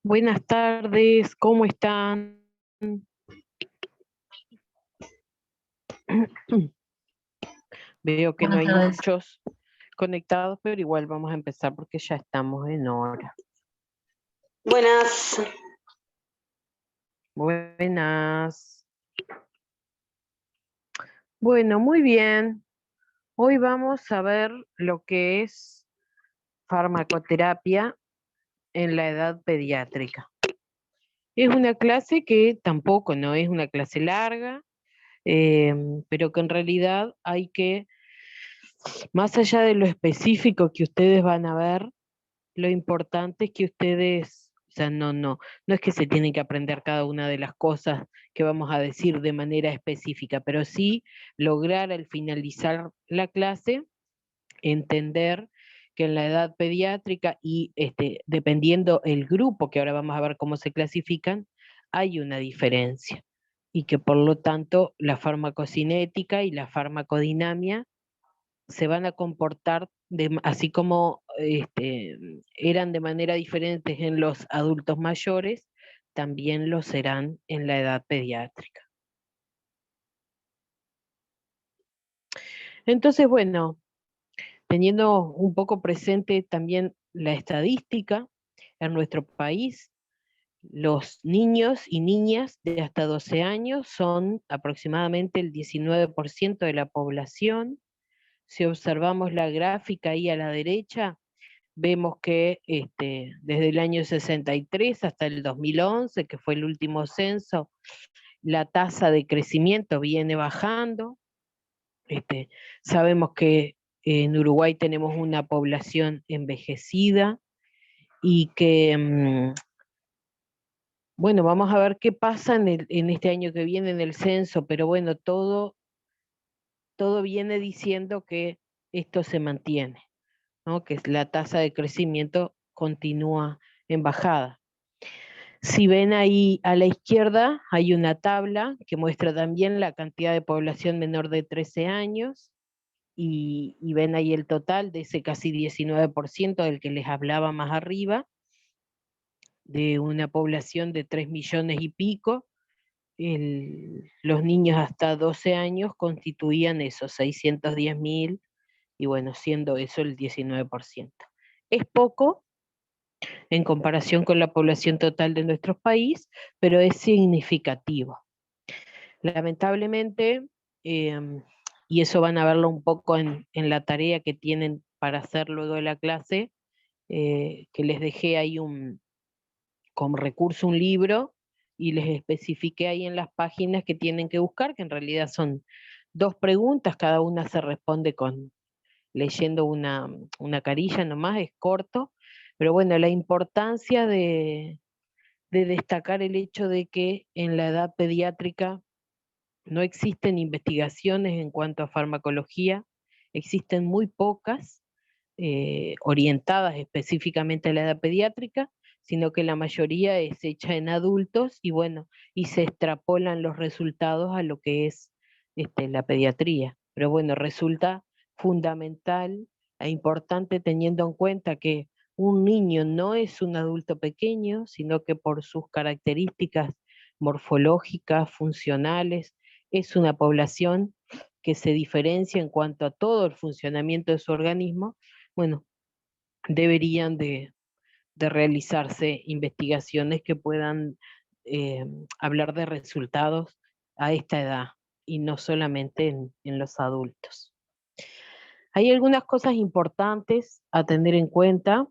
Buenas tardes, ¿cómo están? Veo que no Buenas hay tardes. muchos conectados, pero igual vamos a empezar porque ya estamos en hora. Buenas. Buenas. Bueno, muy bien. Hoy vamos a ver lo que es farmacoterapia en la edad pediátrica. Es una clase que tampoco no es una clase larga, pero que en realidad hay que, más allá de lo específico que ustedes van a ver, lo importante es que ustedes, o sea, no es que se tienen que aprender cada una de las cosas que vamos a decir de manera específica, pero sí lograr al finalizar la clase entender que en la edad pediátrica y dependiendo el grupo, que ahora vamos a ver cómo se clasifican, hay una diferencia y que por lo tanto la farmacocinética y la farmacodinamia se van a comportar así como eran de manera diferente en los adultos mayores, también lo serán en la edad pediátrica. Entonces, bueno, teniendo un poco presente también la estadística en nuestro país, los niños y niñas de hasta 12 años son aproximadamente el 19% de la población. Si observamos la gráfica ahí a la derecha, vemos que desde el año 63 hasta el 2011, que fue el último censo, la tasa de crecimiento viene bajando. Sabemos que en Uruguay tenemos una población envejecida y que, bueno, vamos a ver qué pasa en este año que viene en el censo, pero bueno, todo viene diciendo que esto se mantiene, ¿no? Que la tasa de crecimiento continúa en bajada. Si ven ahí a la izquierda, hay una tabla que muestra también la cantidad de población menor de 13 años y ven ahí el total de ese casi 19% del que les hablaba más arriba, de una población de 3 millones y pico. Los niños hasta 12 años constituían esos 610.000 y bueno, siendo eso el 19%. Es poco en comparación con la población total de nuestro país, pero es significativo. Lamentablemente, y eso van a verlo un poco en la tarea que tienen para hacer luego de la clase, que les dejé ahí como recurso un libro y les especifiqué ahí en las páginas que tienen que buscar, que en realidad son 2 preguntas, cada una se responde leyendo una carilla nomás, es corto, pero bueno, la importancia de destacar el hecho de que en la edad pediátrica no existen investigaciones en cuanto a farmacología, existen muy pocas orientadas específicamente a la edad pediátrica, sino que la mayoría es hecha en adultos y bueno, y se extrapolan los resultados a lo que es la pediatría. Pero bueno, resulta fundamental e importante teniendo en cuenta que un niño no es un adulto pequeño, sino que por sus características morfológicas, funcionales, es una población que se diferencia en cuanto a todo el funcionamiento de su organismo. Bueno, deberían de realizarse investigaciones que puedan eh, hablar de resultados a esta edad y no solamente en los adultos. Hay algunas cosas importantes a tener en cuenta,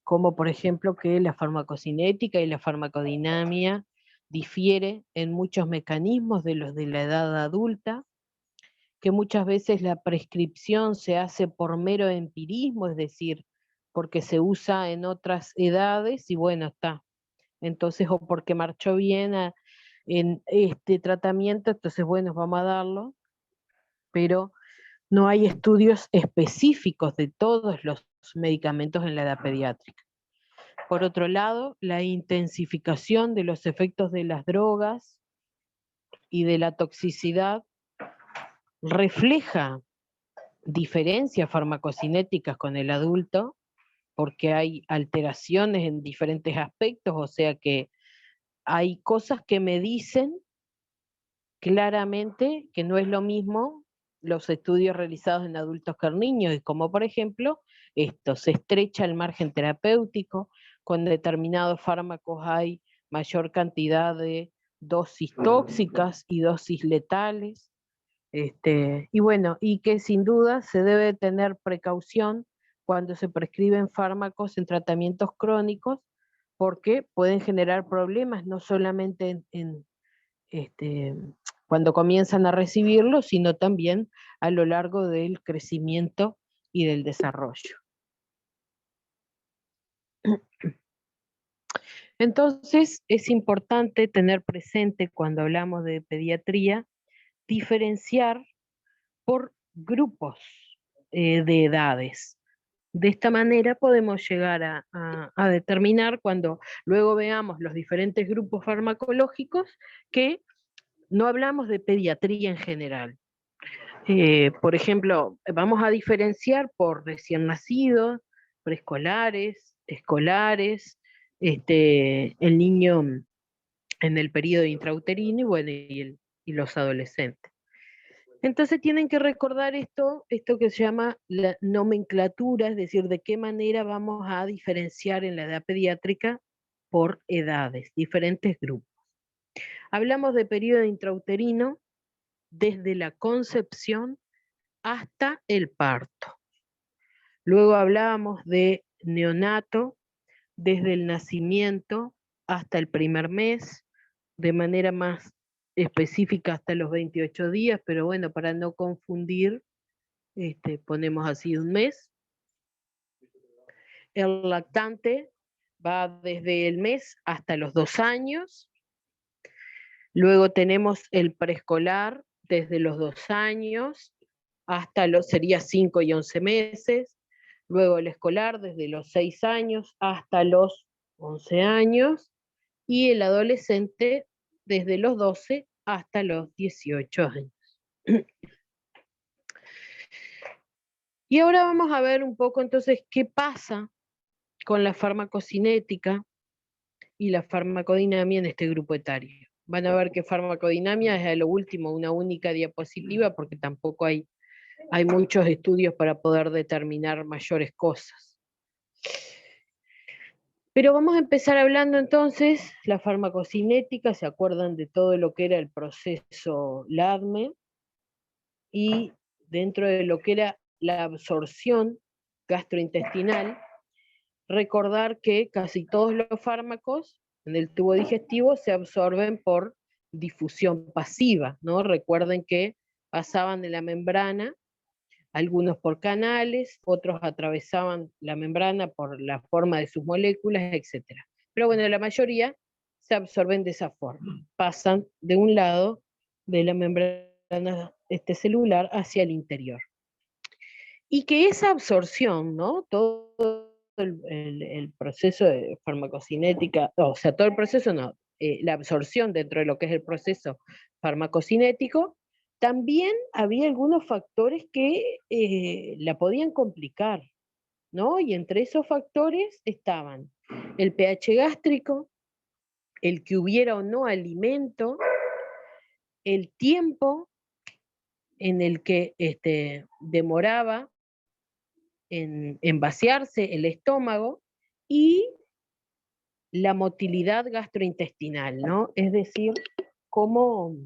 como por ejemplo que la farmacocinética y la farmacodinamia difiere en muchos mecanismos de los de la edad adulta, que muchas veces la prescripción se hace por mero empirismo, es decir, porque se usa en otras edades y bueno, está. Entonces, o porque marchó bien en este tratamiento, entonces bueno, vamos a darlo, pero no hay estudios específicos de todos los medicamentos en la edad pediátrica. Por otro lado, la intensificación de los efectos de las drogas y de la toxicidad refleja diferencias farmacocinéticas con el adulto, porque hay alteraciones en diferentes aspectos, o sea que hay cosas que me dicen claramente que no es lo mismo los estudios realizados en adultos que en niños, y como por ejemplo, esto, se estrecha el margen terapéutico, con determinados fármacos hay mayor cantidad de dosis tóxicas y dosis letales, y bueno, y que sin duda se debe tener precaución cuando se prescriben fármacos en tratamientos crónicos, porque pueden generar problemas no solamente este, cuando comienzan a recibirlos, sino también a lo largo del crecimiento y del desarrollo. Entonces, es importante tener presente cuando hablamos de pediatría, diferenciar por grupos de edades. De esta manera podemos llegar a determinar cuando luego veamos los diferentes grupos farmacológicos que no hablamos de pediatría en general. Por ejemplo, vamos a diferenciar por recién nacidos, preescolares, escolares, el niño en el periodo intrauterino y, bueno, y los adolescentes. Entonces tienen que recordar esto que se llama la nomenclatura, es decir, de qué manera vamos a diferenciar en la edad pediátrica por edades, diferentes grupos. Hablamos de periodo intrauterino desde la concepción hasta el parto. Luego hablábamos de neonato desde el nacimiento hasta el primer mes, de manera más específica hasta los 28 días, pero bueno, para no confundir, ponemos así un mes. El lactante va desde el mes hasta los 2 años. Luego tenemos el preescolar desde los 2 años hasta sería 5 y 11 meses. Luego el escolar desde los 6 años hasta los 11 años. Y el adolescente desde los 12 hasta los 18 años. Y ahora vamos a ver un poco entonces qué pasa con la farmacocinética y la farmacodinamia en este grupo etario. Van a ver que farmacodinamia es a lo último una única diapositiva porque tampoco hay muchos estudios para poder determinar mayores cosas. Pero vamos a empezar hablando entonces, la farmacocinética, ¿se acuerdan de todo lo que era el proceso LADME? Y dentro de lo que era la absorción gastrointestinal, recordar que casi todos los fármacos en el tubo digestivo se absorben por difusión pasiva, ¿no? Recuerden que pasaban de la membrana, algunos por canales, otros atravesaban la membrana por la forma de sus moléculas, etc. Pero bueno, la mayoría se absorben de esa forma, pasan de un lado de la membrana celular hacia el interior. Y que esa absorción, ¿no? Todo el proceso de farmacocinética, o sea, todo el proceso no, la absorción dentro de lo que es el proceso farmacocinético, también había algunos factores que la podían complicar, ¿no? Y entre esos factores estaban el pH gástrico, el que hubiera o no alimento, el tiempo en el que demoraba en vaciarse el estómago y la motilidad gastrointestinal, ¿no? Es decir, cómo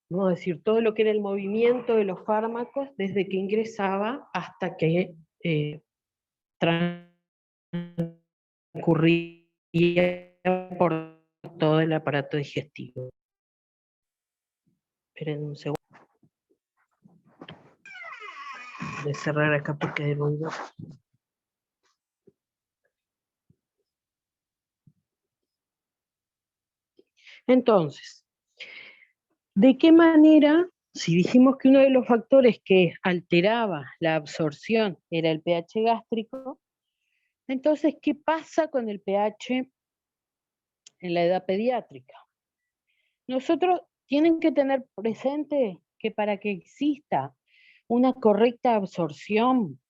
vamos a decir, todo lo que era el movimiento de los fármacos desde que ingresaba hasta que transcurría por todo el aparato digestivo. Esperen un segundo. De cerrar acá porque hay ruido. Entonces, ¿de qué manera, si dijimos que uno de los factores que alteraba la absorción era el pH gástrico, entonces, ¿qué pasa con el pH en la edad pediátrica? Nosotros tienen que tener presente que para que exista una correcta absorción,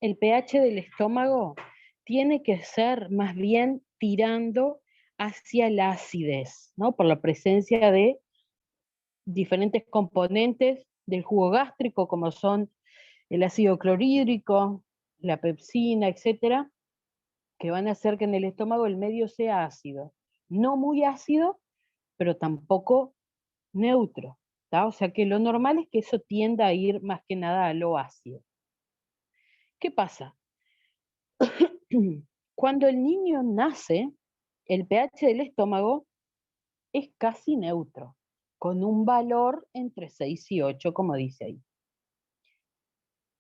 el pH del estómago tiene que ser más bien tirando hacia la acidez, ¿no? Por la presencia de diferentes componentes del jugo gástrico, como son el ácido clorhídrico, la pepsina, etcétera, que van a hacer que en el estómago el medio sea ácido. No muy ácido, pero tampoco neutro, ¿tá? O sea que lo normal es que eso tienda a ir más que nada a lo ácido. ¿Qué pasa? Cuando el niño nace, el pH del estómago es casi neutro, con un valor entre 6 y 8, como dice ahí.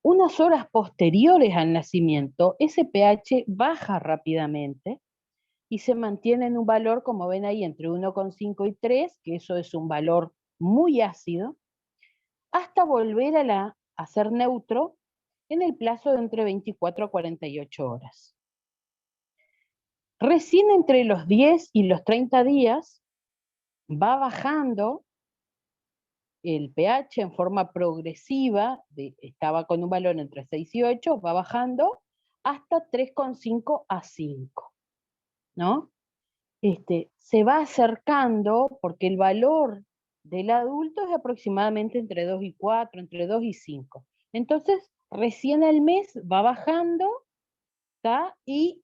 Unas horas posteriores al nacimiento, ese pH baja rápidamente y se mantiene en un valor, como ven ahí, entre 1,5 y 3, que eso es un valor muy ácido, hasta volver a ser neutro en el plazo de entre 24 a 48 horas. Recién entre los 10 y los 30 días va bajando el pH en forma progresiva, estaba con un valor entre 6 y 8, va bajando hasta 3,5 a 5, ¿no? Se va acercando porque el valor del adulto es aproximadamente entre 2 y 4, entre 2 y 5. Entonces, recién al mes va bajando, ¿tá? Y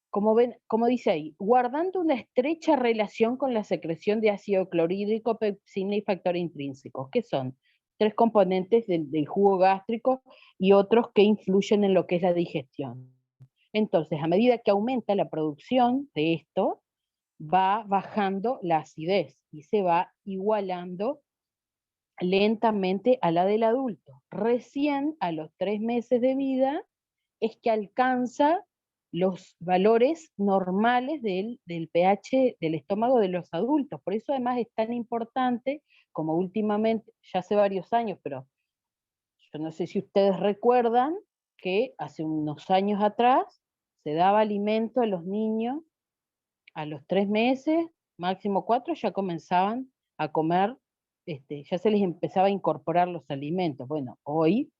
como ven, como dice ahí, guardando una estrecha relación con la secreción de ácido clorhídrico, pepsina y factor intrínseco, que son 3 componentes del jugo gástrico y otros que influyen en lo que es la digestión. Entonces, a medida que aumenta la producción de esto, va bajando la acidez y se va igualando lentamente a la del adulto. Recién a los 3 meses de vida es que alcanza los valores normales del pH del estómago de los adultos. Por eso además es tan importante, como últimamente, ya hace varios años, pero yo no sé si ustedes recuerdan que hace unos años atrás se daba alimento a los niños a los 3 meses, máximo 4, ya comenzaban a comer, ya se les empezaba a incorporar los alimentos. Bueno, hoy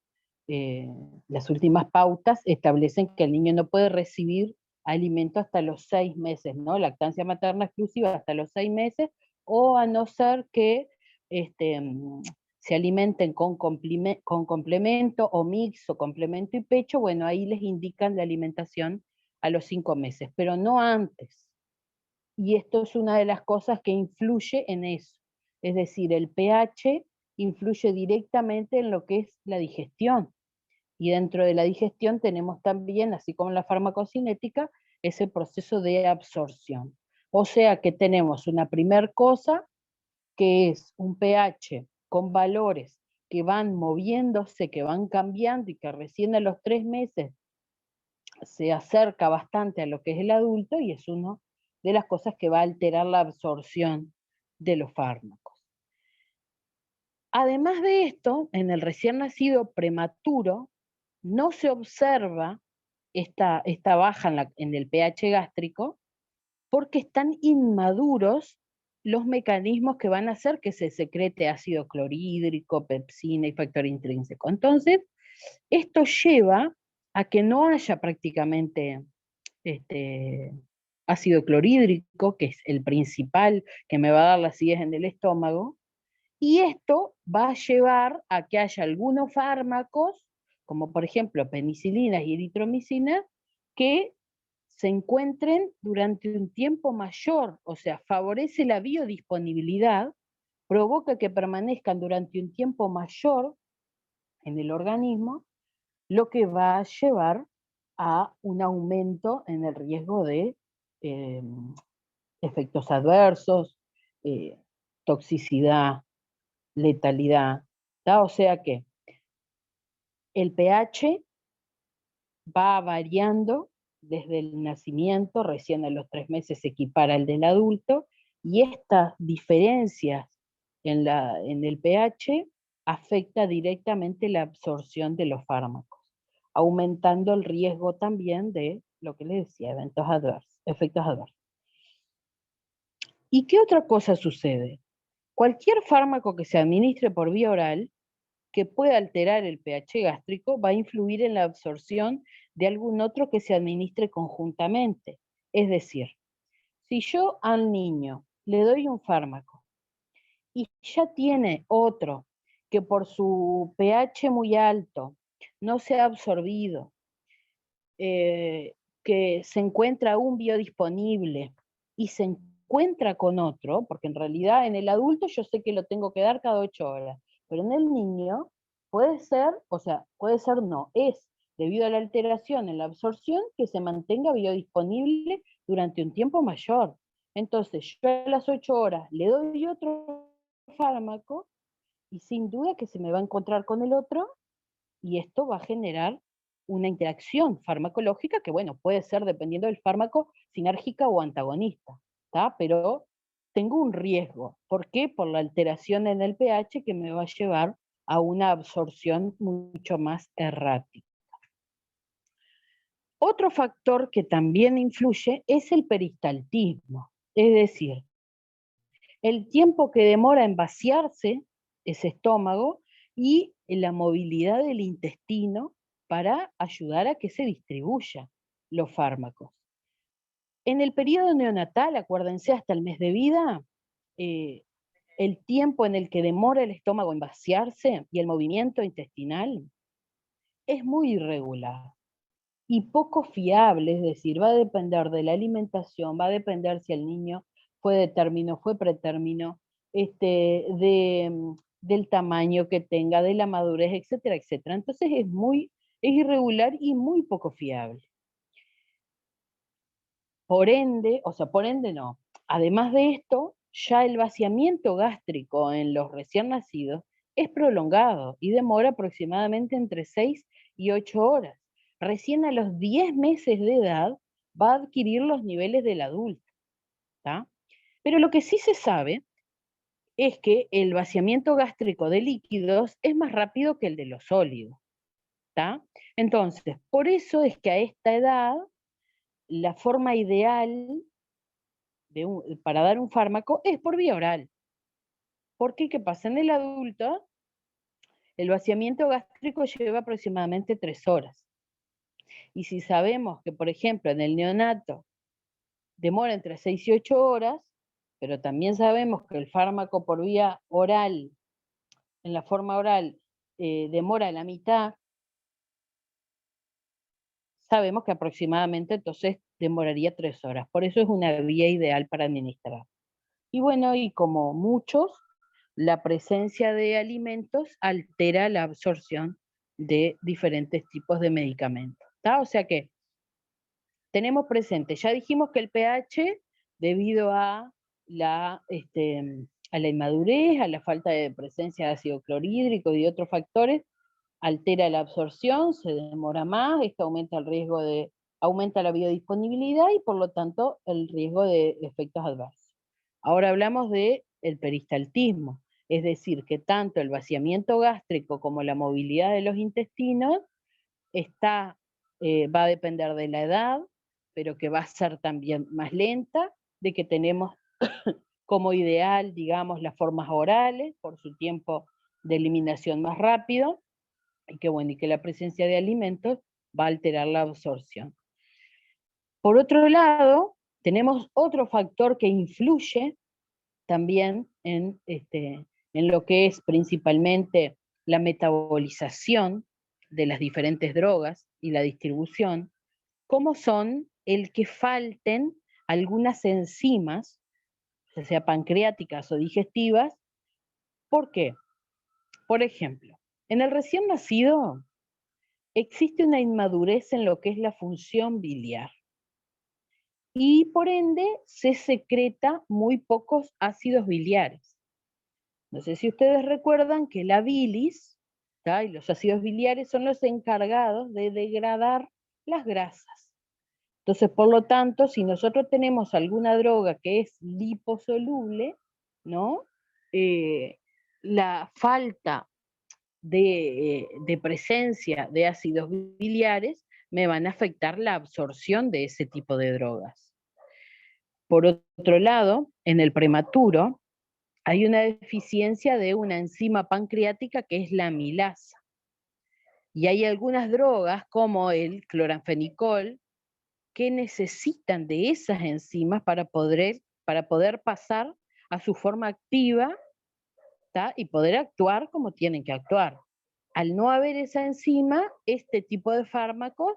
las últimas pautas establecen que el niño no puede recibir alimento hasta los 6 meses, ¿no? Lactancia materna exclusiva hasta los 6 meses, o a no ser que se alimenten con complemento o mix o complemento y pecho, bueno, ahí les indican la alimentación a los 5 meses, pero no antes. Y esto es una de las cosas que influye en eso. Es decir, el pH influye directamente en lo que es la digestión. Y dentro de la digestión tenemos también, así como la farmacocinética, ese proceso de absorción. O sea que tenemos una primer cosa, que es un pH con valores que van moviéndose, que van cambiando y que recién a los 3 meses se acerca bastante a lo que es el adulto y es una de las cosas que va a alterar la absorción de los fármacos. Además de esto, en el recién nacido prematuro, no se observa esta baja en el pH gástrico porque están inmaduros los mecanismos que van a hacer que se secrete ácido clorhídrico, pepsina y factor intrínseco. Entonces, esto lleva a que no haya prácticamente ácido clorhídrico, que es el principal que me va a dar la acidez en el estómago, y esto va a llevar a que haya algunos fármacos, como por ejemplo penicilinas y eritromicina, que se encuentren durante un tiempo mayor, o sea, favorece la biodisponibilidad, provoca que permanezcan durante un tiempo mayor en el organismo, lo que va a llevar a un aumento en el riesgo de eh, efectos adversos, toxicidad, letalidad. ¿Tá? O sea que el pH va variando desde el nacimiento, recién a los 3 meses se equipara al del adulto, y estas diferencias en el pH afecta directamente la absorción de los fármacos, aumentando el riesgo también de lo que les decía, efectos adversos. ¿Y qué otra cosa sucede? Cualquier fármaco que se administre por vía oral que pueda alterar el pH gástrico va a influir en la absorción de algún otro que se administre conjuntamente. Es decir, si yo al niño le doy un fármaco y ya tiene otro que por su pH muy alto no se ha absorbido, que se encuentra aún biodisponible y se encuentra con otro, porque en realidad en el adulto yo sé que lo tengo que dar cada 8 horas, pero en el niño puede ser, o sea, puede ser no, es debido a la alteración en la absorción que se mantenga biodisponible durante un tiempo mayor. Entonces yo a las 8 horas le doy otro fármaco y sin duda que se me va a encontrar con el otro, y esto va a generar una interacción farmacológica que, bueno, puede ser, dependiendo del fármaco, sinérgica o antagonista, ¿tá? Pero tengo un riesgo. ¿Por qué? Por la alteración en el pH que me va a llevar a una absorción mucho más errática. Otro factor que también influye es el peristaltismo, es decir, el tiempo que demora en vaciarse ese estómago y la movilidad del intestino para ayudar a que se distribuya los fármacos. En el periodo neonatal, acuérdense, hasta el mes de vida, el tiempo en el que demora el estómago en vaciarse y el movimiento intestinal es muy irregular y poco fiable, es decir, va a depender de la alimentación, va a depender si el niño fue de término, fue pretérmino, del tamaño que tenga, de la madurez, etcétera, etcétera. Entonces es irregular y muy poco fiable. Por ende no. Además de esto, ya el vaciamiento gástrico en los recién nacidos es prolongado y demora aproximadamente entre 6 y 8 horas. Recién a los 10 meses de edad va a adquirir los niveles del adulto, ¿tá? Pero lo que sí se sabe es que el vaciamiento gástrico de líquidos es más rápido que el de los sólidos, ¿tá? Entonces, por eso es que a esta edad la forma ideal para dar un fármaco es por vía oral. Porque ¿qué pasa? En el adulto, el vaciamiento gástrico lleva aproximadamente 3 horas. Y si sabemos que, por ejemplo, en el neonato demora entre 6 y 8 horas, pero también sabemos que el fármaco por vía oral, en la forma oral, demora la mitad, sabemos que aproximadamente entonces demoraría 3 horas. Por eso es una vía ideal para administrar. Y bueno, y como muchos, la presencia de alimentos altera la absorción de diferentes tipos de medicamentos, ¿tá? O sea que tenemos presente, ya dijimos que el pH, debido a la inmadurez, a la falta de presencia de ácido clorhídrico y de otros factores, altera la absorción, se demora más, esto aumenta la biodisponibilidad y por lo tanto el riesgo de efectos adversos. Ahora hablamos del peristaltismo, es decir, que tanto el vaciamiento gástrico como la movilidad de los intestinos va a depender de la edad, pero que va a ser también más lenta, de que tenemos como ideal, digamos, las formas orales, por su tiempo de eliminación más rápido, y que la presencia de alimentos va a alterar la absorción. Por otro lado, tenemos otro factor que influye también en lo que es principalmente la metabolización de las diferentes drogas y la distribución, como son el que falten algunas enzimas, ya sea pancreáticas o digestivas. ¿Por qué? Por ejemplo, en el recién nacido existe una inmadurez en lo que es la función biliar y por ende se secreta muy pocos ácidos biliares. No sé si ustedes recuerdan que la bilis, ¿tá? Y los ácidos biliares son los encargados de degradar las grasas. Entonces, por lo tanto, si nosotros tenemos alguna droga que es liposoluble, ¿no? La falta de presencia de ácidos biliares me van a afectar la absorción de ese tipo de drogas. Por otro lado, en el prematuro, hay una deficiencia de una enzima pancreática que es la amilasa. Y hay algunas drogas, como el cloranfenicol, que necesitan de esas enzimas para poder pasar a su forma activa, ¿tá? Y poder actuar como tienen que actuar. Al no haber esa enzima, este tipo de fármacos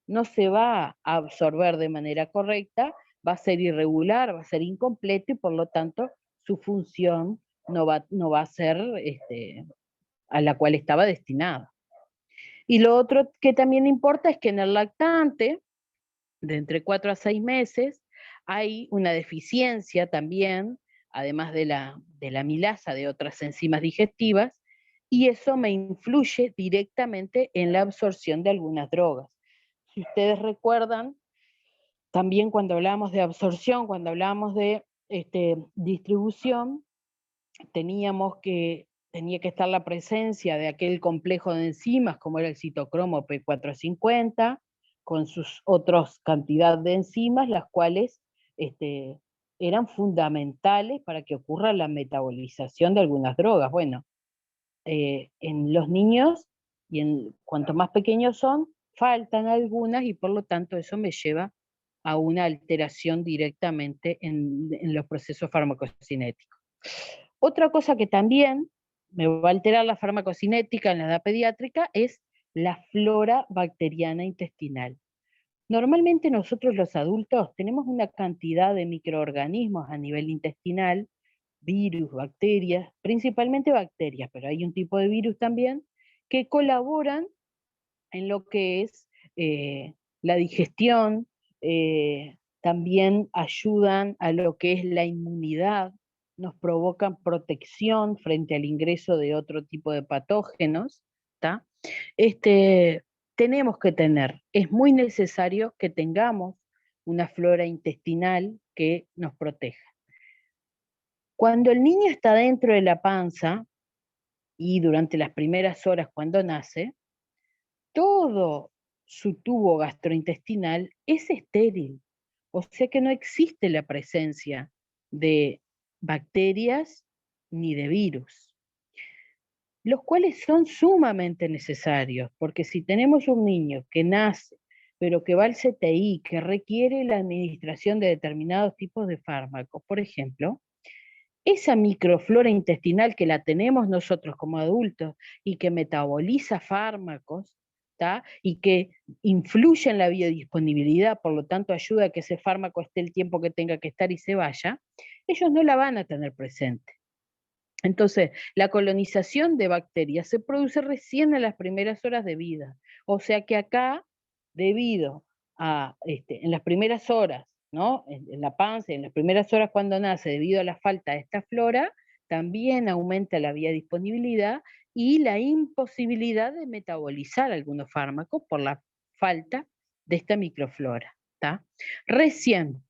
no se va a absorber de manera correcta, va a ser irregular, va a ser incompleto y por lo tanto su función no va a ser a la cual estaba destinada. Y lo otro que también importa es que en el lactante, de entre 4 a 6 meses, hay una deficiencia también, además de la amilasa, de otras enzimas digestivas, y eso me influye directamente en la absorción de algunas drogas. Si ustedes recuerdan, también cuando hablamos de absorción, cuando hablamos de distribución, tenía que estar la presencia de aquel complejo de enzimas, como era el citocromo P450, con sus otras cantidad de enzimas, las cuales eran fundamentales para que ocurra la metabolización de algunas drogas. Bueno, en los niños, cuanto más pequeños son, faltan algunas, y por lo tanto eso me lleva a una alteración directamente en los procesos farmacocinéticos. Otra cosa que también me va a alterar la farmacocinética en la edad pediátrica es la flora bacteriana intestinal. Normalmente nosotros los adultos tenemos una cantidad de microorganismos a nivel intestinal, virus, bacterias, principalmente bacterias, pero hay un tipo de virus también, que colaboran en lo que es la digestión, también ayudan a lo que es la inmunidad, nos provocan protección frente al ingreso de otro tipo de patógenos, ¿tá? Tenemos que tener, es muy necesario que tengamos una flora intestinal que nos proteja. Cuando el niño está dentro de la panza y durante las primeras horas cuando nace, todo su tubo gastrointestinal es estéril, o sea que no existe la presencia de bacterias ni de virus, los cuales son sumamente necesarios, porque si tenemos un niño que nace, pero que va al CTI, que requiere la administración de determinados tipos de fármacos, por ejemplo, esa microflora intestinal que la tenemos nosotros como adultos y que metaboliza fármacos, ¿tá? Y que influye en la biodisponibilidad, por lo tanto ayuda a que ese fármaco esté el tiempo que tenga que estar y se vaya, ellos no la van a tener presente. Entonces, la colonización de bacterias se produce recién en las primeras horas de vida. O sea que acá, debido a, en las primeras horas, ¿no? En la panza, en las primeras horas cuando nace, debido a la falta de esta flora, también aumenta la biodisponibilidad y la imposibilidad de metabolizar algunos fármacos por la falta de esta microflora, ¿tá? Recién,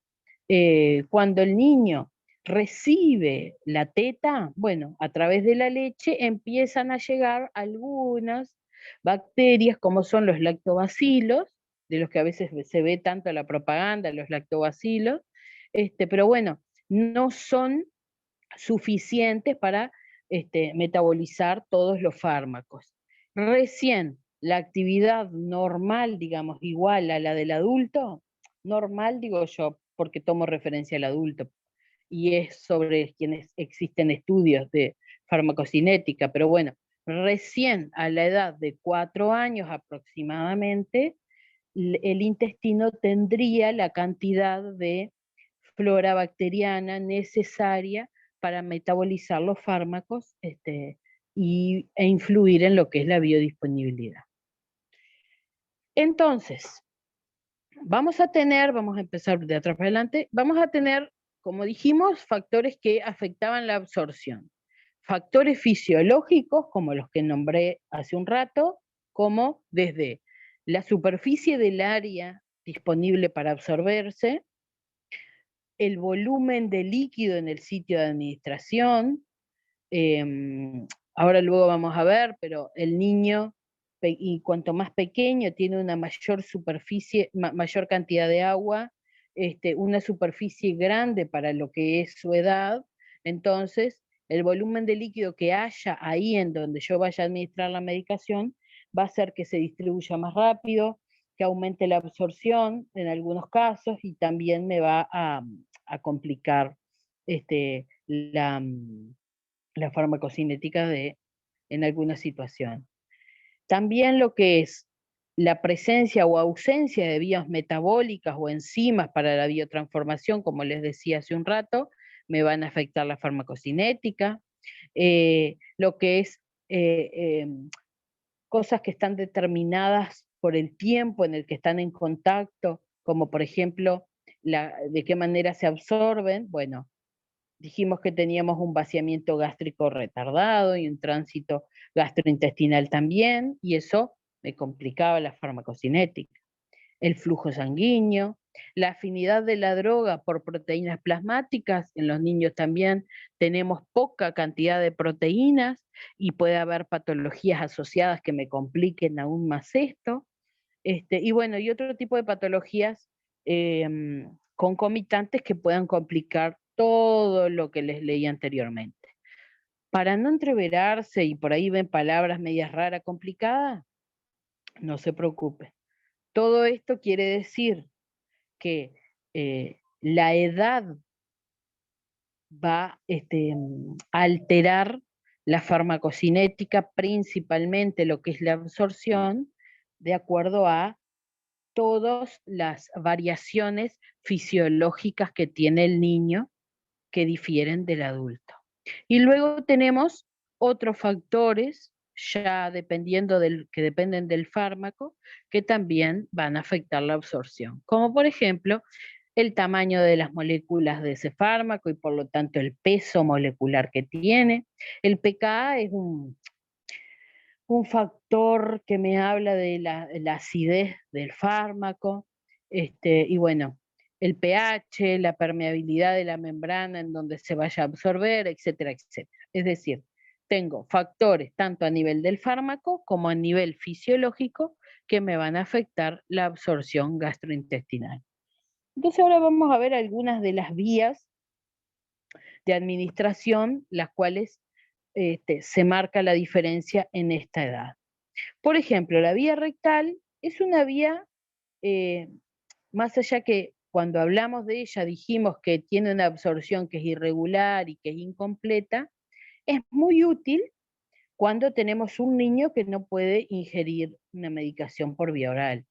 cuando el niño recibe la teta, bueno, a través de la leche empiezan a llegar algunas bacterias como son los lactobacilos, de los que a veces se ve tanto la propaganda, los lactobacilos, pero bueno, no son suficientes para metabolizar todos los fármacos. Recién la actividad normal, digamos, igual a la del adulto, normal digo yo, porque tomo referencia al adulto, y es sobre quienes existen estudios de farmacocinética, pero bueno, recién a la edad de 4 años aproximadamente, el intestino tendría la cantidad de flora bacteriana necesaria para metabolizar los fármacos e influir en lo que es la biodisponibilidad. Entonces, vamos a empezar de atrás para adelante, vamos a tener, como dijimos, factores que afectaban la absorción. Factores fisiológicos, como los que nombré hace un rato, como desde la superficie del área disponible para absorberse, el volumen de líquido en el sitio de administración, ahora luego vamos a ver, pero el niño, y cuanto más pequeño, tiene una mayor superficie, mayor cantidad de agua, una superficie grande para lo que es su edad, entonces el volumen de líquido que haya ahí en donde yo vaya a administrar la medicación va a hacer que se distribuya más rápido, que aumente la absorción en algunos casos, y también me va a complicar la farmacocinética en alguna situación. También lo que es la presencia o ausencia de vías metabólicas o enzimas para la biotransformación, como les decía hace un rato, me van a afectar la farmacocinética. Lo que es cosas que están determinadas por el tiempo en el que están en contacto, como por ejemplo, de qué manera se absorben. Bueno, dijimos que teníamos un vaciamiento gástrico retardado y un tránsito gastrointestinal también, y eso me complicaba la farmacocinética. El flujo sanguíneo, la afinidad de la droga por proteínas plasmáticas, en los niños también tenemos poca cantidad de proteínas y puede haber patologías asociadas que me compliquen aún más esto. Y bueno, y otro tipo de patologías concomitantes que puedan complicar todo lo que les leí anteriormente. Para no entreverarse y por ahí ven palabras medias raras, complicadas, no se preocupe. Todo esto quiere decir que la edad va a alterar la farmacocinética, principalmente lo que es la absorción, de acuerdo a todas las variaciones fisiológicas que tiene el niño que difieren del adulto. Y luego tenemos otros factores, ya dependiendo que dependen del fármaco, que también van a afectar la absorción, como por ejemplo el tamaño de las moléculas de ese fármaco y por lo tanto el peso molecular que tiene. El pKa es un factor que me habla de la acidez del fármaco, y bueno, el pH, la permeabilidad de la membrana en donde se vaya a absorber, etcétera, etcétera. Es decir, tengo factores tanto a nivel del fármaco como a nivel fisiológico que me van a afectar la absorción gastrointestinal. Entonces ahora vamos a ver algunas de las vías de administración, las cuales se marca la diferencia en esta edad. Por ejemplo, la vía rectal es una vía, más allá que cuando hablamos de ella dijimos que tiene una absorción que es irregular y que es incompleta, es muy útil cuando tenemos un niño que no puede ingerir una medicación por vía oral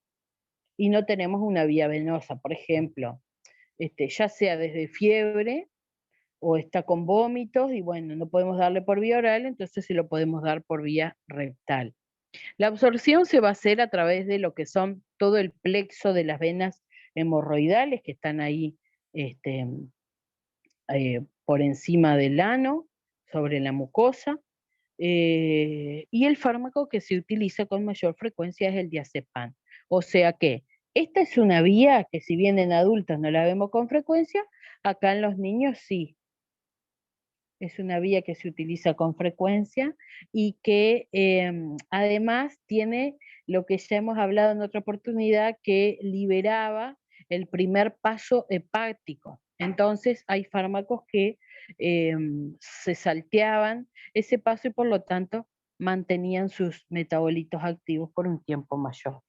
y no tenemos una vía venosa, por ejemplo, ya sea desde fiebre o está con vómitos y bueno, no podemos darle por vía oral, entonces se lo podemos dar por vía rectal. La absorción se va a hacer a través de lo que son todo el plexo de las venas hemorroidales que están ahí por encima del ano, sobre la mucosa, y el fármaco que se utiliza con mayor frecuencia es el diazepam. O sea que esta es una vía que si bien en adultos no la vemos con frecuencia, acá en los niños sí. Es una vía que se utiliza con frecuencia y que además tiene lo que ya hemos hablado en otra oportunidad, que liberaba el primer paso hepático. Entonces hay fármacos que se salteaban ese paso y por lo tanto mantenían sus metabolitos activos por un tiempo mayor.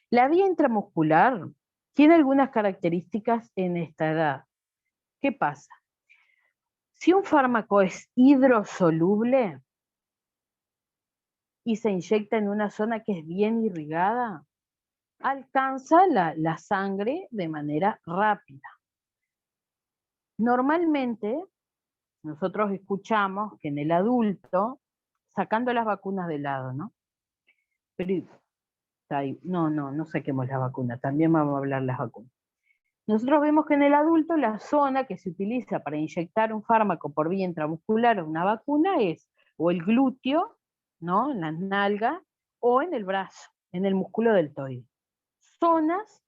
La vía intramuscular tiene algunas características en esta edad. ¿Qué pasa? Si un fármaco es hidrosoluble y se inyecta en una zona que es bien irrigada, alcanza la sangre de manera rápida. Normalmente, nosotros escuchamos que en el adulto, sacando las vacunas de lado, ¿no? Pero, no saquemos las vacunas, también vamos a hablar de las vacunas. Nosotros vemos que en el adulto la zona que se utiliza para inyectar un fármaco por vía intramuscular o una vacuna es o el glúteo, ¿no? En las nalgas, o en el brazo, en el músculo deltoide. Zonas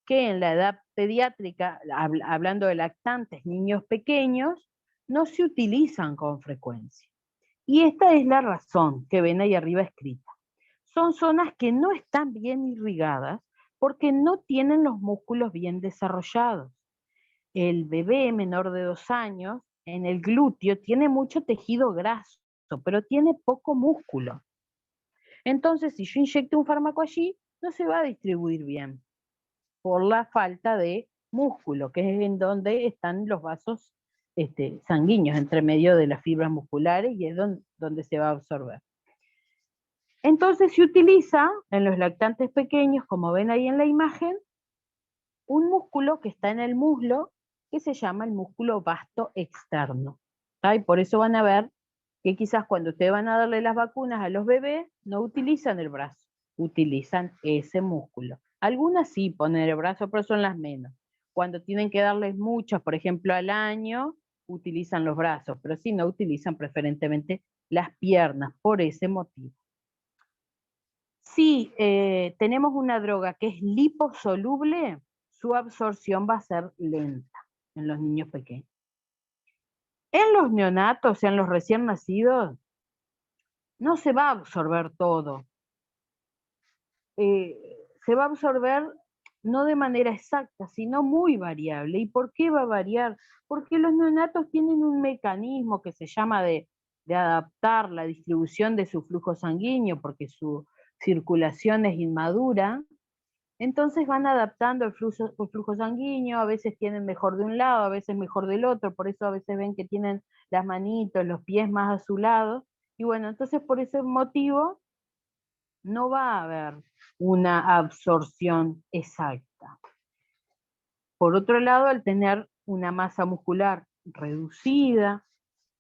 que en la edad pediátrica, hablando de lactantes, niños pequeños, no se utilizan con frecuencia. Y esta es la razón que ven ahí arriba escrita. Son zonas que no están bien irrigadas porque no tienen los músculos bien desarrollados. El bebé menor de 2 años, en el glúteo, tiene mucho tejido graso, pero tiene poco músculo. Entonces, si yo inyecto un fármaco allí, no se va a distribuir bien, por la falta de músculo, que es en donde están los vasos sanguíneos, entre medio de las fibras musculares, y es donde se va a absorber. Entonces se utiliza en los lactantes pequeños, como ven ahí en la imagen, un músculo que está en el muslo, que se llama el músculo vasto externo. ¿Tá? Y por eso van a ver que quizás cuando ustedes van a darle las vacunas a los bebés, no utilizan el brazo, utilizan ese músculo. Algunas sí ponen el brazo, pero son las menos. cuando tienen que darles muchos, por ejemplo, al año, utilizan los brazos, pero si no, utilizan preferentemente las piernas, por ese motivo. Si tenemos una droga que es liposoluble, su absorción va a ser lenta en los niños pequeños. En los neonatos, o sea, en los recién nacidos, no se va a absorber todo. Se va a absorber no de manera exacta, sino muy variable. ¿Y por qué va a variar? Porque los neonatos tienen un mecanismo que se llama de adaptar la distribución de su flujo sanguíneo, porque su circulación es inmadura. Entonces van adaptando el flujo sanguíneo, a veces tienen mejor de un lado, a veces mejor del otro, por eso a veces ven que tienen las manitos, los pies más a su lado. Y bueno, entonces por ese motivo no va a haber una absorción exacta. Por otro lado, al tener una masa muscular reducida,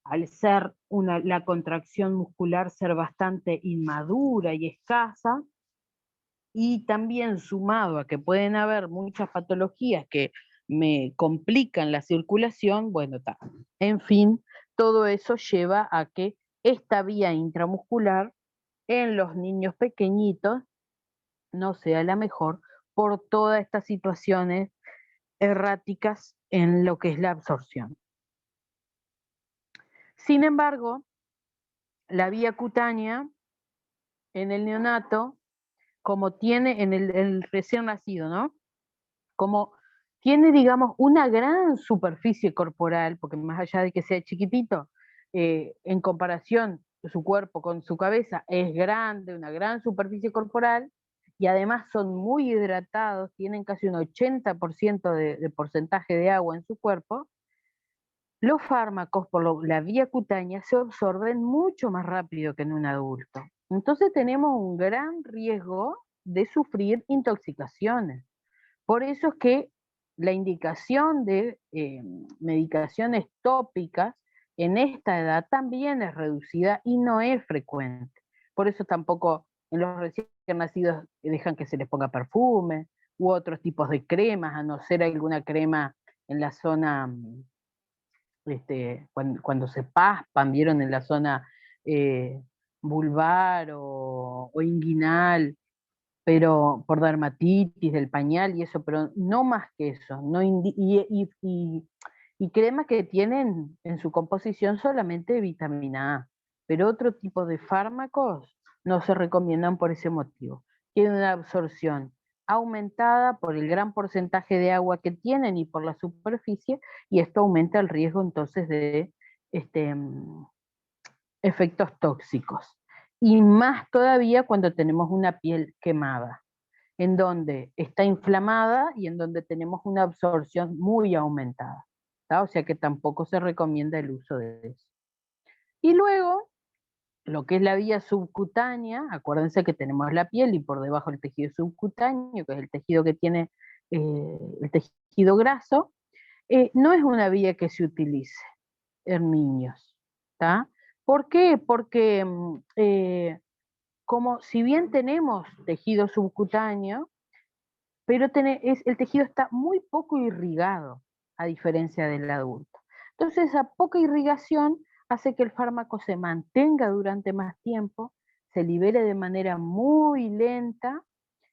al ser la contracción muscular ser bastante inmadura y escasa, y también sumado a que pueden haber muchas patologías que me complican la circulación, bueno, en fin, todo eso lleva a que esta vía intramuscular en los niños pequeñitos no sea la mejor por todas estas situaciones erráticas en lo que es la absorción. Sin embargo, la vía cutánea en el neonato, como tiene en el recién nacido, ¿no? Como tiene, digamos, una gran superficie corporal, porque más allá de que sea chiquitito, en comparación su cuerpo con su cabeza es grande, una gran superficie corporal, y además son muy hidratados, tienen casi un 80% de porcentaje de agua en su cuerpo, los fármacos por la vía cutánea se absorben mucho más rápido que en un adulto. Entonces tenemos un gran riesgo de sufrir intoxicaciones. Por eso es que la indicación de medicaciones tópicas en esta edad también es reducida y no es frecuente. Por eso tampoco en los recién nacidos dejan que se les ponga perfume u otros tipos de cremas, a no ser alguna crema en la zona, cuando se paspan, vieron en la zona vulvar o inguinal, pero por dermatitis del pañal y eso, pero no más que eso, no y cremas que tienen en su composición solamente vitamina A, pero otro tipo de fármacos no se recomiendan por ese motivo. Tienen una absorción aumentada por el gran porcentaje de agua que tienen y por la superficie, y esto aumenta el riesgo entonces de efectos tóxicos. Y más todavía cuando tenemos una piel quemada, en donde está inflamada y en donde tenemos una absorción muy aumentada, ¿tá? O sea que tampoco se recomienda el uso de eso. Y luego, lo que es la vía subcutánea, acuérdense que tenemos la piel y por debajo el tejido subcutáneo, que es el tejido que tiene el tejido graso, no es una vía que se utilice en niños, ¿tá? ¿Por qué? Porque como si bien tenemos tejido subcutáneo, pero el tejido está muy poco irrigado, a diferencia del adulto. Entonces, esa poca irrigación hace que el fármaco se mantenga durante más tiempo, se libere de manera muy lenta,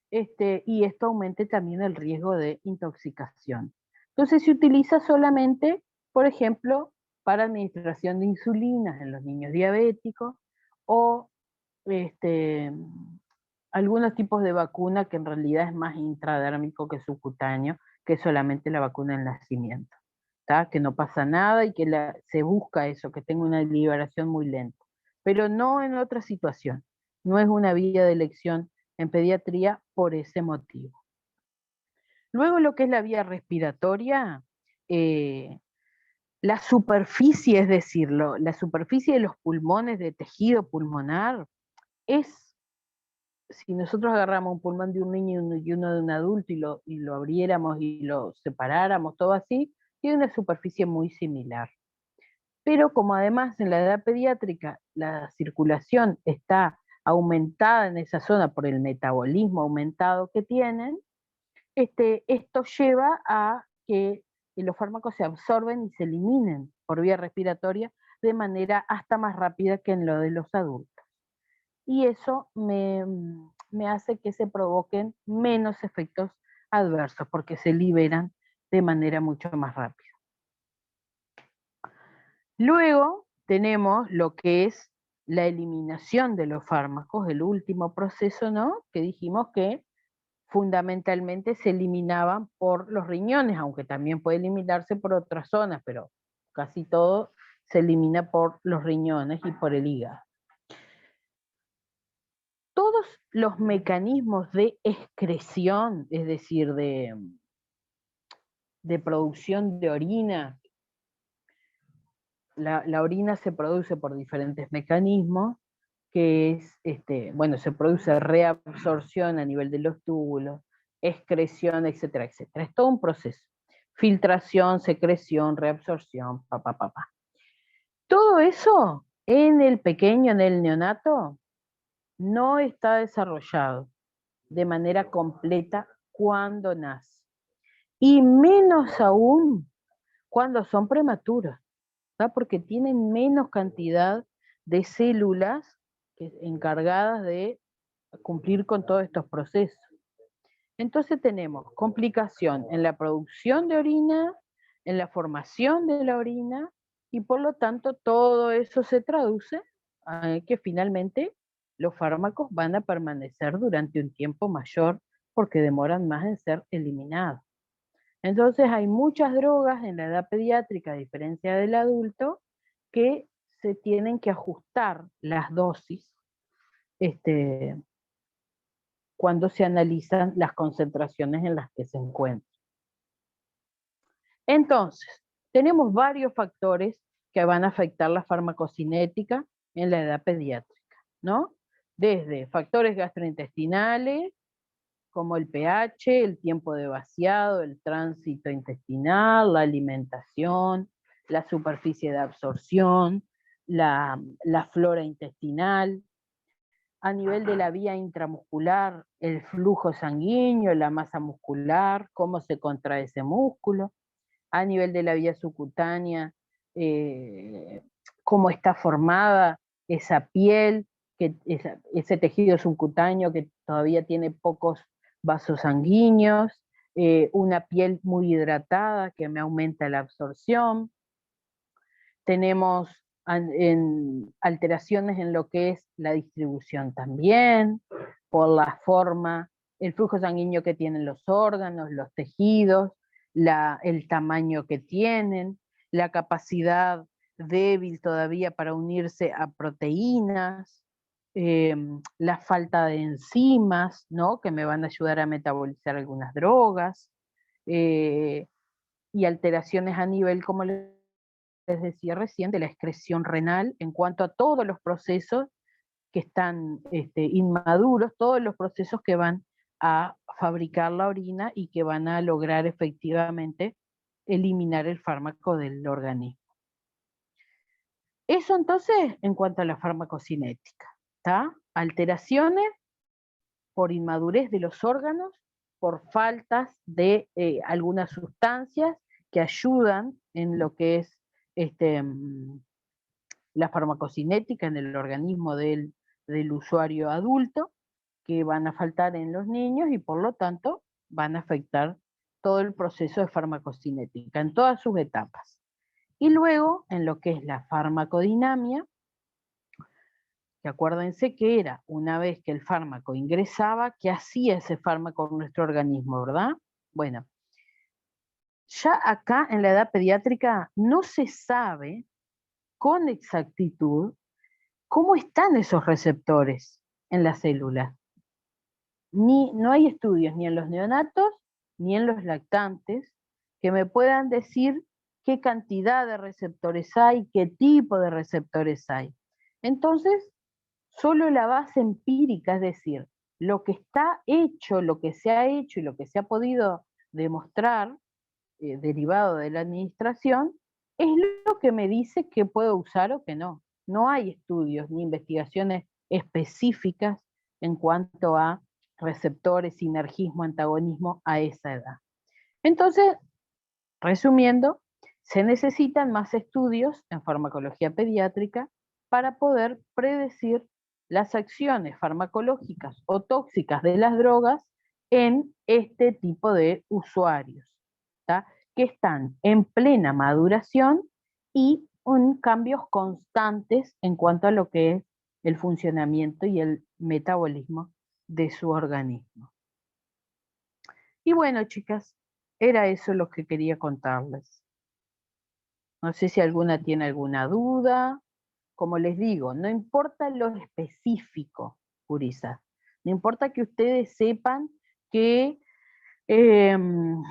y esto aumente también el riesgo de intoxicación. Entonces, se utiliza solamente, por ejemplo, para administración de insulina en los niños diabéticos o algunos tipos de vacuna que en realidad es más intradérmico que subcutáneo, que es solamente la vacuna del nacimiento, ¿tá? Que no pasa nada y que se busca eso, que tenga una liberación muy lenta, pero no en otra situación. No es una vía de elección en pediatría por ese motivo. Luego lo que es la vía respiratoria, la superficie, es decir, la superficie de los pulmones, de tejido pulmonar, si nosotros agarramos un pulmón de un niño y uno de un adulto y lo abriéramos y lo separáramos, todo así, tiene una superficie muy similar. Pero como además en la edad pediátrica la circulación está aumentada en esa zona por el metabolismo aumentado que tienen, esto lleva a que los fármacos se absorben y se eliminen por vía respiratoria de manera hasta más rápida que en lo de los adultos. Y eso me hace que se provoquen menos efectos adversos, porque se liberan de manera mucho más rápida. Luego tenemos lo que es la eliminación de los fármacos, el último proceso, ¿no? Que dijimos que fundamentalmente se eliminaban por los riñones, aunque también puede eliminarse por otras zonas, pero casi todo se elimina por los riñones y por el hígado. Todos los mecanismos de excreción, es decir, de producción de orina, la orina se produce por diferentes mecanismos, que es, bueno, se produce reabsorción a nivel de los túbulos, excreción, etcétera, etcétera. Es todo un proceso. Filtración, secreción, reabsorción, pa. Todo eso en el pequeño, en el neonato, no está desarrollado de manera completa cuando nace. Y menos aún cuando son prematuros, ¿verdad? Porque tienen menos cantidad de células encargadas de cumplir con todos estos procesos. Entonces tenemos complicación en la producción de orina, en la formación de la orina, y por lo tanto todo eso se traduce a que finalmente los fármacos van a permanecer durante un tiempo mayor porque demoran más en ser eliminados. Entonces hay muchas drogas en la edad pediátrica, a diferencia del adulto, que se tienen que ajustar las dosis cuando se analizan las concentraciones en las que se encuentran. Entonces, tenemos varios factores que van a afectar la farmacocinética en la edad pediátrica, ¿no? Desde factores gastrointestinales, como el pH, el tiempo de vaciado, el tránsito intestinal, la alimentación, la superficie de absorción, la flora intestinal. A nivel de la vía intramuscular, el flujo sanguíneo, la masa muscular, cómo se contrae ese músculo. A nivel de la vía subcutánea, cómo está formada esa piel, ese tejido subcutáneo que todavía tiene pocos vasos sanguíneos, una piel muy hidratada que me aumenta la absorción. Tenemos alteraciones en lo que es la distribución también, por la forma, el flujo sanguíneo que tienen los órganos, los tejidos, el tamaño que tienen, la capacidad débil todavía para unirse a proteínas, la falta de enzimas, ¿no? Que me van a ayudar a metabolizar algunas drogas, y alteraciones a nivel, como les decía recién, de la excreción renal en cuanto a todos los procesos que están inmaduros, todos los procesos que van a fabricar la orina y que van a lograr efectivamente eliminar el fármaco del organismo. Eso entonces en cuanto a la farmacocinética, ¿está? Alteraciones por inmadurez de los órganos, por faltas de algunas sustancias que ayudan en lo que es la farmacocinética en el organismo del usuario adulto, que van a faltar en los niños y por lo tanto van a afectar todo el proceso de farmacocinética en todas sus etapas. Y luego, en lo que es la farmacodinamia, que acuérdense que era una vez que el fármaco ingresaba, ¿qué hacía ese fármaco en nuestro organismo, verdad? Bueno, ya acá en la edad pediátrica no se sabe con exactitud cómo están esos receptores en las células. No hay estudios ni en los neonatos ni en los lactantes que me puedan decir qué cantidad de receptores hay, qué tipo de receptores hay. Entonces, solo la base empírica, es decir, lo que está hecho, lo que se ha hecho y lo que se ha podido demostrar, derivado de la administración, es lo que me dice que puedo usar o que no. No hay estudios ni investigaciones específicas en cuanto a receptores, sinergismo, antagonismo a esa edad. Entonces, Resumiendo, se necesitan más estudios en farmacología pediátrica para poder predecir las acciones farmacológicas o tóxicas de las drogas en este tipo de usuarios, ¿tá? Que están en plena maduración y en cambios constantes en cuanto a lo que es el funcionamiento y el metabolismo de su organismo. Y bueno, chicas, era eso lo que quería contarles. No sé si alguna tiene alguna duda. Como les digo, no importa lo específico, gurisas. No importa que ustedes sepan que el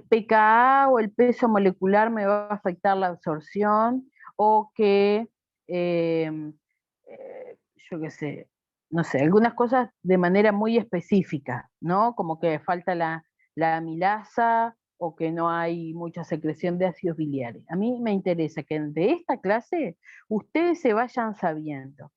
pKa o el peso molecular me va a afectar la absorción, o que, yo qué sé, no sé, algunas cosas de manera muy específica, ¿no? Como que falta la amilasa, o que no hay mucha secreción de ácidos biliares. A mí me interesa que de esta clase ustedes se vayan sabiendo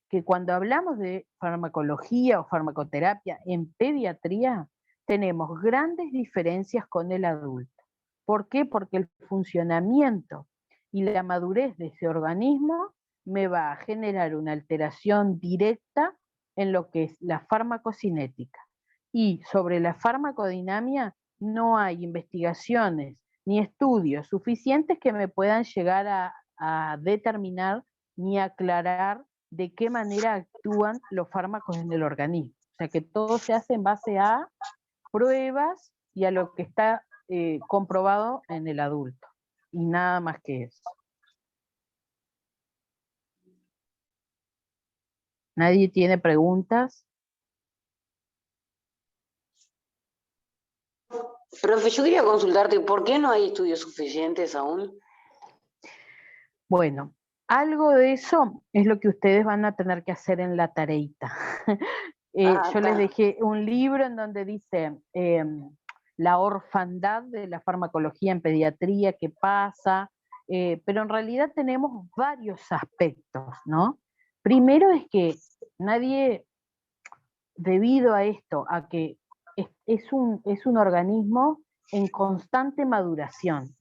que cuando hablamos de farmacología o farmacoterapia en pediatría, tenemos grandes diferencias con el adulto. ¿Por qué? Porque el funcionamiento y la madurez de ese organismo me va a generar una alteración directa en lo que es la farmacocinética. Y sobre la farmacodinamia no hay investigaciones ni estudios suficientes que me puedan llegar a determinar ni aclarar de qué manera actúan los fármacos en el organismo. O sea que todo se hace en base a pruebas y a lo que está comprobado en el adulto. Y nada más que eso. ¿Nadie tiene preguntas? Profe, yo quería consultarte, ¿por qué no hay estudios suficientes aún? Bueno, algo de eso es lo que ustedes van a tener que hacer en la tareita. Yo les dejé un libro en donde dice la orfandad de la farmacología en pediatría, qué pasa, pero en realidad tenemos varios aspectos, ¿no? Primero es que nadie, debido a esto, a que es un organismo en constante maduración.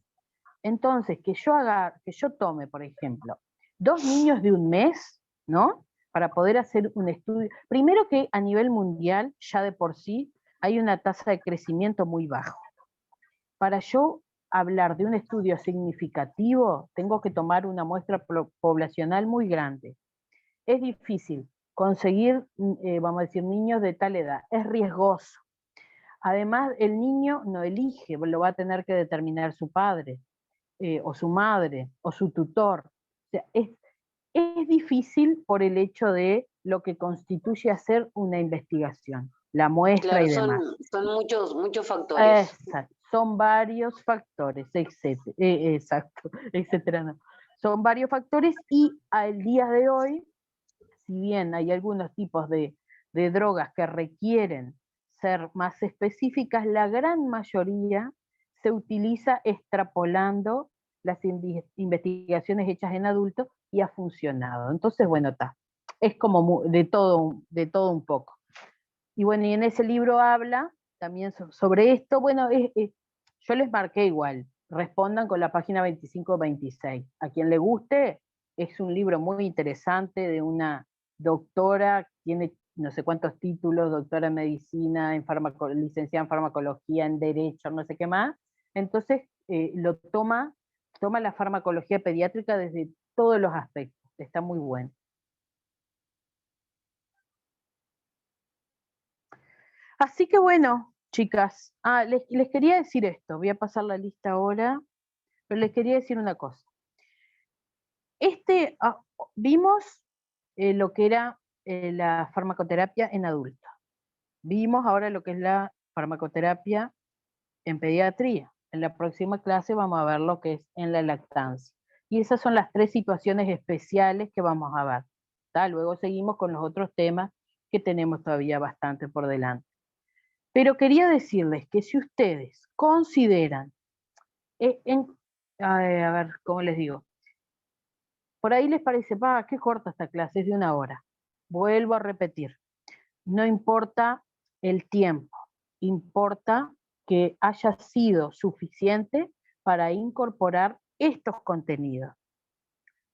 Entonces, que yo tome, por ejemplo, 2 niños de 1 mes, ¿no? Para poder hacer un estudio. Primero que a nivel mundial, ya de por sí, hay una tasa de crecimiento muy bajo. Para yo hablar de un estudio significativo, tengo que tomar una muestra poblacional muy grande. Es difícil conseguir, vamos a decir, niños de tal edad. Es riesgoso. Además, el niño no elige, lo va a tener que determinar su padre. O su madre, o su tutor. O sea, es difícil por el hecho de lo que constituye hacer una investigación, la muestra Claro, y demás. son muchos factores. Exacto, son varios factores, etcétera, exacto, etcétera, no. Son varios factores y al día de hoy, si bien hay algunos tipos de drogas que requieren ser más específicas, la gran mayoría se utiliza extrapolando las investigaciones hechas en adultos y ha funcionado. Entonces, bueno, es como de todo un poco. Y bueno, y en ese libro habla también sobre esto. Bueno, yo les marqué igual, respondan con la página 25-26. A quien le guste, es un libro muy interesante de una doctora, tiene no sé cuántos títulos, doctora en medicina, licenciada en farmacología, en derecho, no sé qué más. Entonces, toma la farmacología pediátrica desde todos los aspectos. Está muy bueno. Así que bueno, chicas, les quería decir esto, voy a pasar la lista ahora, pero les quería decir una cosa. Vimos lo que era la farmacoterapia en adultos. Vimos ahora lo que es la farmacoterapia en pediatría. En la próxima clase vamos a ver lo que es en la lactancia. Y esas son las 3 situaciones especiales que vamos a ver. ¿Tá? Luego seguimos con los otros temas que tenemos todavía bastante por delante. Pero quería decirles que si ustedes consideran, a ver, ¿cómo les digo? Por ahí les parece, qué corta esta clase, es de 1 hora. Vuelvo a repetir, no importa el tiempo, importa que haya sido suficiente para incorporar estos contenidos,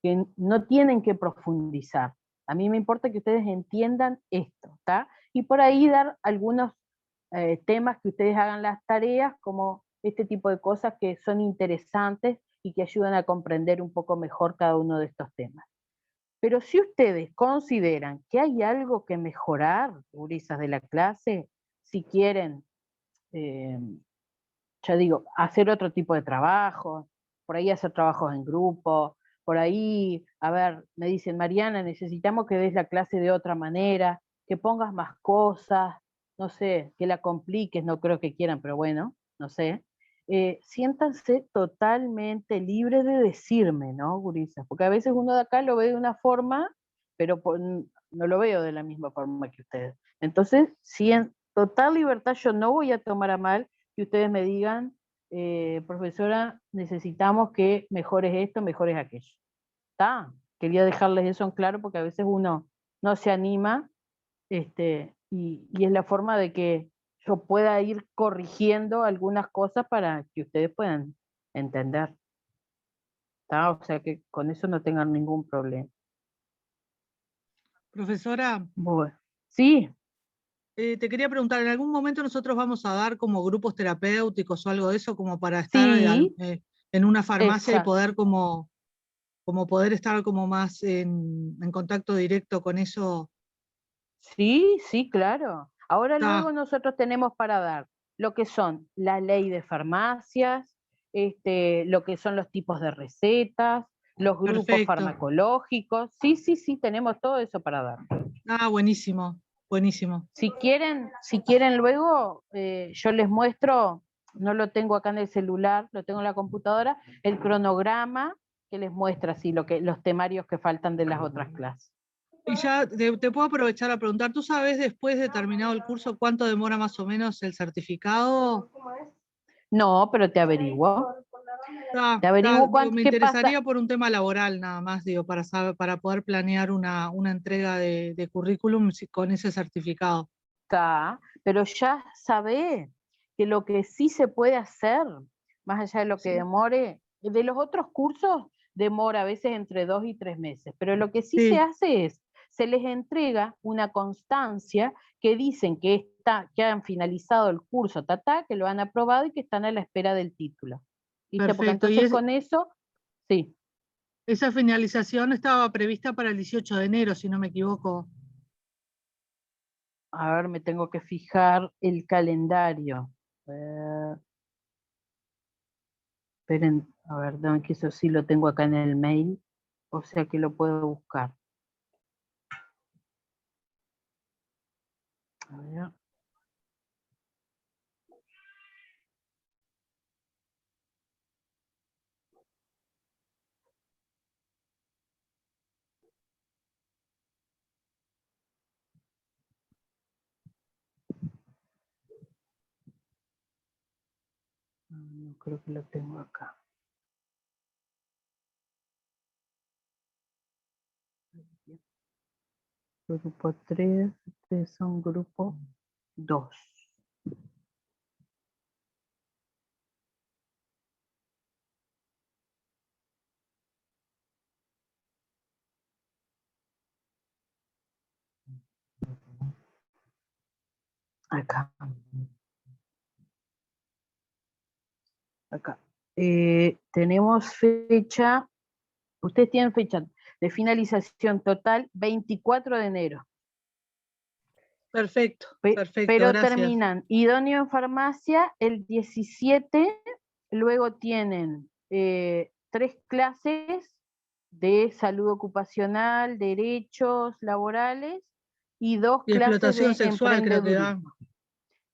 que no tienen que profundizar. A mí me importa que ustedes entiendan esto, ¿está? Y por ahí dar algunos temas que ustedes hagan las tareas, como este tipo de cosas que son interesantes y que ayudan a comprender un poco mejor cada uno de estos temas. Pero si ustedes consideran que hay algo que mejorar, gurisas de la clase, si quieren, ya digo, hacer otro tipo de trabajo, por ahí hacer trabajos en grupo, por ahí, a ver, me dicen, Mariana, necesitamos que des la clase de otra manera, que pongas más cosas, no sé, que la compliques, no creo que quieran, pero bueno, no sé. Siéntanse totalmente libres de decirme, ¿no, gurisas? Porque a veces uno de acá lo ve de una forma, pero no lo veo de la misma forma que ustedes. Entonces, si en total libertad yo no voy a tomar a mal que ustedes me digan, profesora, necesitamos que mejores esto, mejores aquello. ¿Está? Quería dejarles eso en claro porque a veces uno no se anima, y es la forma de que yo pueda ir corrigiendo algunas cosas para que ustedes puedan entender. ¿Está? O sea que con eso no tengan ningún problema. Profesora, Bueno, sí, te quería preguntar, ¿en algún momento nosotros vamos a dar como grupos terapéuticos o algo de eso, como para estar sí, en una farmacia y exacto. poder como poder estar como más en contacto directo con eso? Sí, sí, claro. Ahora luego Está nosotros tenemos para dar lo que son la ley de farmacias, lo que son los tipos de recetas, los grupos perfecto. farmacológicos. Sí, sí, sí, tenemos todo eso para dar. Ah, buenísimo, buenísimo. Si quieren luego, yo les muestro, no lo tengo acá en el celular, lo tengo en la computadora, el cronograma que les muestra así los temarios que faltan de las otras clases. Y ya te puedo aprovechar a preguntar, ¿tú sabes después de terminado el curso cuánto demora más o menos el certificado? No, pero te averiguo. Te Digo, averiguo me qué pasa. interesaría por un tema laboral nada más, digo, para saber, para poder planear una entrega de currículum con ese certificado. Está, pero ya sabés que lo que sí se puede hacer, más allá de lo que Sí. demore, de los otros cursos demora a veces entre 2 y 3 meses, pero lo que sí se Sí, hace es, se les entrega una constancia que dicen que han finalizado el curso, que lo han aprobado y que están a la espera del título. ¿Viste? Porque perfecto. Y entonces con eso, sí. esa finalización estaba prevista para el 18 de enero, si no me equivoco. A ver, me tengo que fijar el calendario. Esperen, a ver, dame que eso sí lo tengo acá en el mail, o sea que lo puedo buscar. A ver. No creo que lo tengo acá. Grupo 3, ustedes son grupo 2. Acá. Acá. Tenemos fecha, ustedes tienen fecha de finalización total 24 de enero. Perfecto, perfecto, Pero gracias. terminan idóneo en farmacia el 17, luego tienen 3 clases de salud ocupacional, derechos laborales y 2 Y clases explotación de sexual creo que da. emprendedurismo.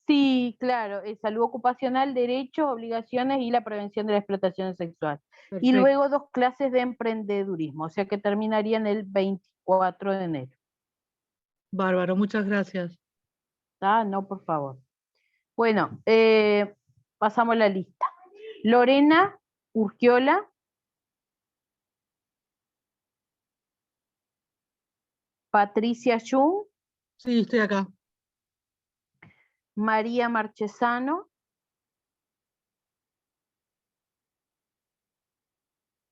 Sí, claro, salud ocupacional, derechos, obligaciones y la prevención de la explotación sexual. Y Perfecto, luego 2 clases de emprendedurismo, o sea que terminarían el 24 de enero. bárbaro, muchas gracias. Ah, no, por favor. Bueno, pasamos la lista. Lorena Urquiola, Patricia Jung, Sí, estoy acá. María Marchesano,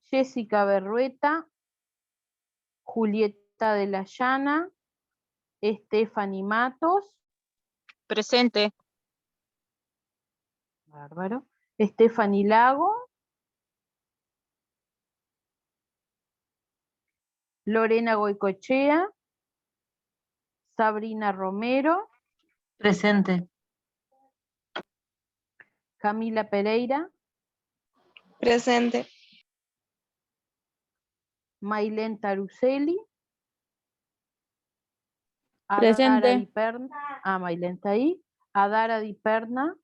Jessica Berrueta, Julieta de la Llana, Stephanie Matos. Presente. Bárbaro. Stephanie Lago. Lorena Goicochea. Sabrina Romero. Presente. Camila Pereira. Presente. Mailén Taruselli. Presente. Adara Di Perna. Ah, Mailén está ahí. Adara Di Perna.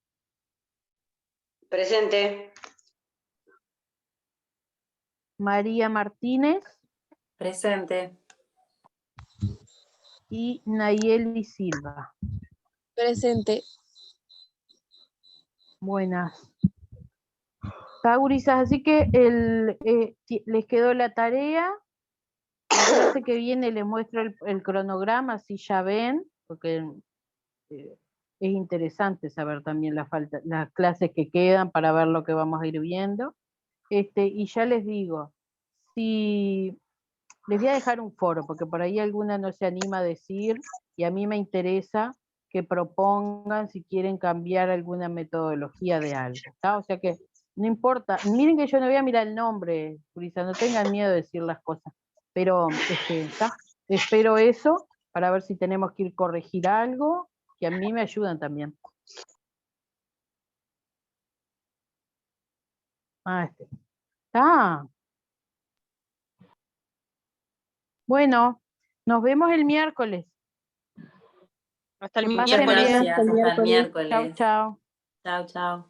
Presente. María Martínez. Presente. Y Nayeli Silva. Presente. Buenas. Gurisas, así que les quedó la tarea. La clase que viene les muestro el cronograma, así ya ven, porque es interesante saber también las clases que quedan para ver lo que vamos a ir viendo. Y ya les digo, si les voy a dejar un foro, porque por ahí alguna no se anima a decir, y a mí me interesa que propongan si quieren cambiar alguna metodología de algo, ¿está? O sea que no importa, miren que yo no voy a mirar el nombre, Purisa, no tengan miedo de decir las cosas, pero ¿está? Espero eso para ver si tenemos que ir corregir algo, que a mí me ayudan también. Está. Bueno, nos vemos el miércoles. Hasta el Que Muchas pasen bien. gracias. Hasta el Chau, miércoles. chau. Chao, chao.